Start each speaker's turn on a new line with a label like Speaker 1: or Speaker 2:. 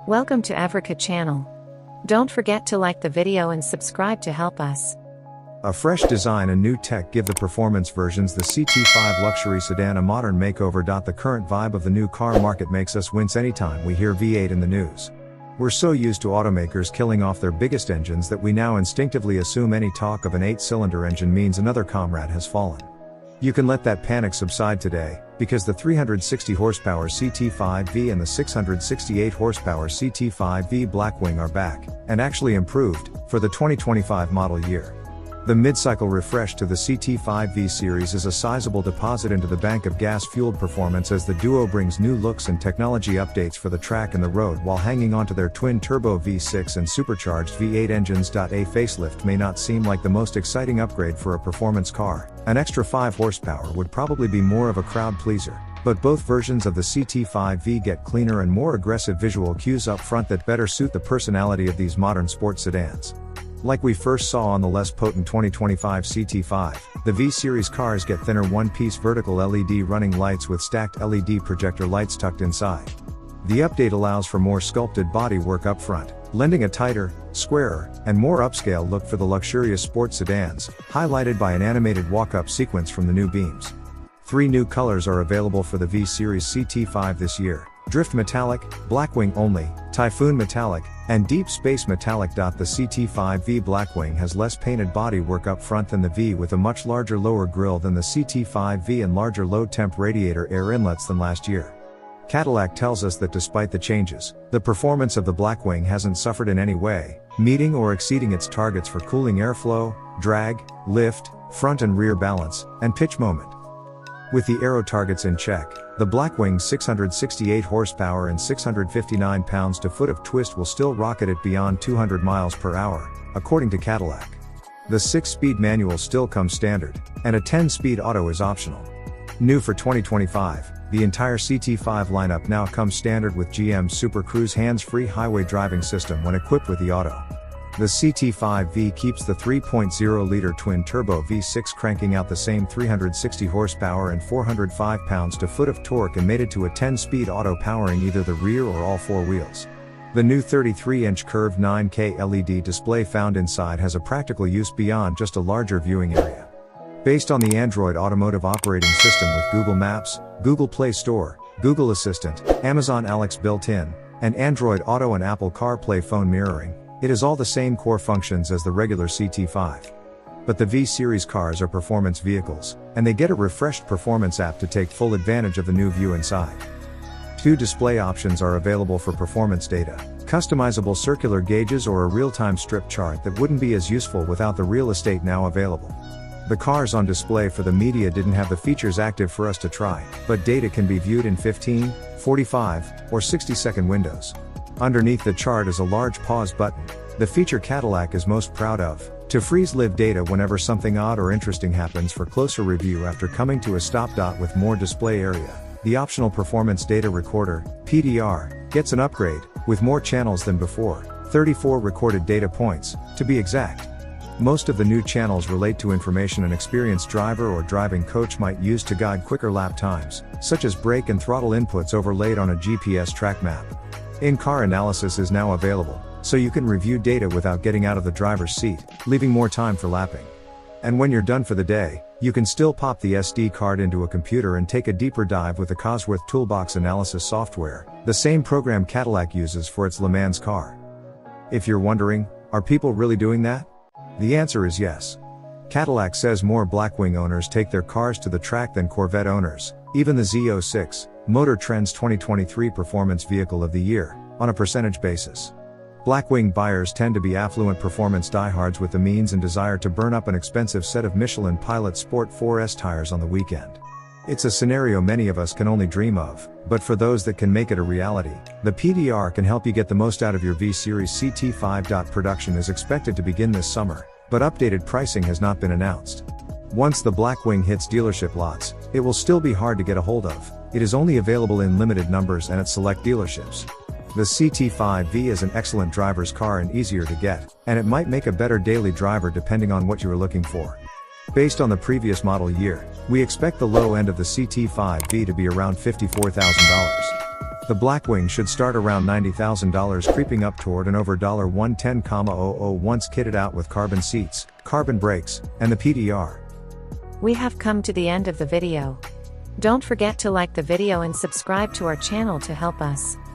Speaker 1: Welcome to Africa channel. Don't forget to like the video and subscribe to help us.
Speaker 2: A fresh design and new tech give the performance versions the CT5 luxury sedan a modern makeover. The current vibe of the new car market makes us wince anytime we hear V8 in the news. We're so used to automakers killing off their biggest engines that we now instinctively assume any talk of an 8-cylinder engine means another comrade has fallen. You can let that panic subside today, because the 360 horsepower CT5-V and the 668 horsepower CT5-V Blackwing are back, and actually improved, for the 2025 model year. The mid-cycle refresh to the CT5-V series is a sizable deposit into the bank of gas-fueled performance as the duo brings new looks and technology updates for the track and the road while hanging onto their twin-turbo V6 and supercharged V8 engines. A facelift may not seem like the most exciting upgrade for a performance car. An extra 5 horsepower would probably be more of a crowd pleaser, but both versions of the CT5-V get cleaner and more aggressive visual cues up front that better suit the personality of these modern sports sedans. Like we first saw on the less potent 2025 CT5, the V-Series cars get thinner one-piece vertical LED running lights with stacked LED projector lights tucked inside. The update allows for more sculpted bodywork up front, lending a tighter, squarer, and more upscale look for the luxurious sports sedans, highlighted by an animated walk-up sequence from the new beams. 3 new colors are available for the V-Series CT5 this year: Drift Metallic, Blackwing Only, Typhoon Metallic, and Deep Space Metallic. The CT5-V Blackwing has less painted bodywork up front than the V, with a much larger lower grille than the CT5-V and larger low-temp radiator air inlets than last year. Cadillac tells us that despite the changes, the performance of the Blackwing hasn't suffered in any way, meeting or exceeding its targets for cooling airflow, drag, lift, front and rear balance, and pitch moment. With the aero targets in check, the Blackwing's 668 horsepower and 659 pounds-to-foot of twist will still rocket it beyond 200 miles per hour, according to Cadillac. The 6-speed manual still comes standard, and a 10-speed auto is optional. New for 2025, the entire CT5 lineup now comes standard with GM's Super Cruise hands-free highway driving system when equipped with the auto. The CT5-V keeps the 3.0-liter twin-turbo V6 cranking out the same 360 horsepower and 405 pounds-to-foot of torque and mated to a 10-speed auto powering either the rear or all 4 wheels. The new 33-inch curved 9K LED display found inside has a practical use beyond just a larger viewing area. Based on the Android Automotive Operating System with Google Maps, Google Play Store, Google Assistant, Amazon Alexa built-in, and Android Auto and Apple CarPlay phone mirroring, it has all the same core functions as the regular CT5. But the V-Series cars are performance vehicles, and they get a refreshed performance app to take full advantage of the new view inside. 2 display options are available for performance data: customizable circular gauges or a real-time strip chart that wouldn't be as useful without the real estate now available. The cars on display for the media didn't have the features active for us to try, but data can be viewed in 15, 45, or 60-second windows. Underneath the chart is a large pause button, the feature Cadillac is most proud of, to freeze live data whenever something odd or interesting happens for closer review after coming to a stop. With more display area, the optional Performance Data Recorder, PDR, gets an upgrade, with more channels than before, 34 recorded data points, to be exact. Most of the new channels relate to information an experienced driver or driving coach might use to guide quicker lap times, such as brake and throttle inputs overlaid on a GPS track map. In-car analysis is now available, so you can review data without getting out of the driver's seat, leaving more time for lapping. And when you're done for the day, you can still pop the SD card into a computer and take a deeper dive with the Cosworth Toolbox Analysis software, the same program Cadillac uses for its Le Mans car. If you're wondering, are people really doing that? The answer is yes. Cadillac says more Blackwing owners take their cars to the track than Corvette owners, even the Z06, Motor Trend's 2023 Performance Vehicle of the Year, on a percentage basis. Blackwing buyers tend to be affluent performance diehards with the means and desire to burn up an expensive set of Michelin Pilot Sport 4S tires on the weekend. It's a scenario many of us can only dream of, but for those that can make it a reality, the PDR can help you get the most out of your V-Series CT5. Production is expected to begin this summer, but updated pricing has not been announced. Once the Blackwing hits dealership lots, it will still be hard to get a hold of. It is only available in limited numbers and at select dealerships. The CT5-V is an excellent driver's car and easier to get, and it might make a better daily driver depending on what you are looking for. Based on the previous model year, we expect the low end of the CT5-V to be around $54,000. The Blackwing should start around $90,000, creeping up toward and over $110,000 once kitted out with carbon seats, carbon brakes, and the PDR.
Speaker 1: We have come to the end of the video. Don't forget to like the video and subscribe to our channel to help us.